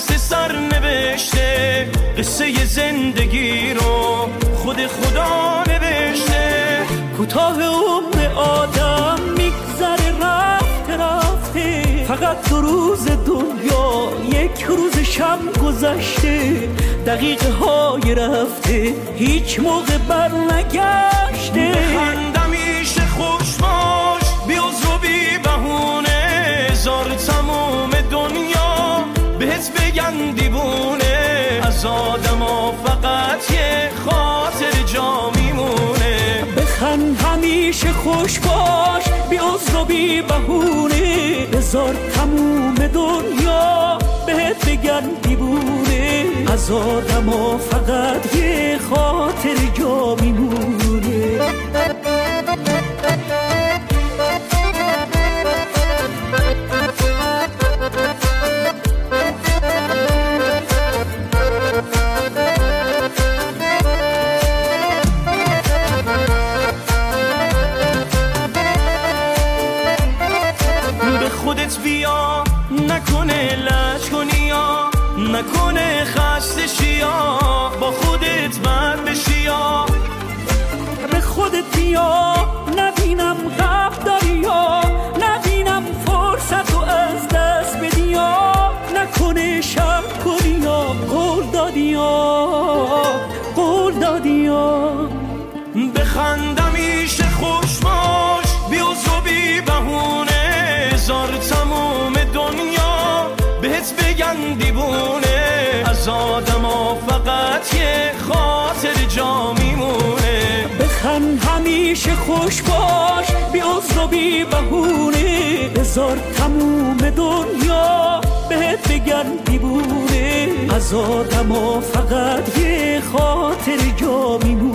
دست سر نوشته، قصه زندگی رو خود خدا نوشته. کوتاه عمر آدم میگذره رفته، فقط 2 روز دنیا 1 روز شب گذشته. دقیقه های رفته هیچ موقع بر نگشته. بخندم میشه خوش باش بی عذر و بی بهونه، زار تموم دنیا بهت بگن دیوونه. از آدما فقط یه خاطر جا میمونه. بخند همیشه خوش باش بی عذر و بی بهونه، بذار تموم دنیا بهت بگن دیوونه. از آدما فقط یه خاطر جا میمونه. خودت بیا نکنه لج کنی یا نکنه خسته شی یا با خودت بند بشی یا. به خودت بیا نبینم غف داری یا نبینم فرصت رو از دست بدی یا نکنه شب کنی یا قول دادی یا. بخند همیشه خوش باش بی عذر و بی بهونه، زار تموم دنیا بهت بگن دیوونه. از آدما فقط یه خاطر جا میمونه. بخند همیشه خوش باش بی عذر و بی بهونه، بذار تموم دنیا بهت بگن دیوونه. از آدما فقط یه خاطر جا میمونه.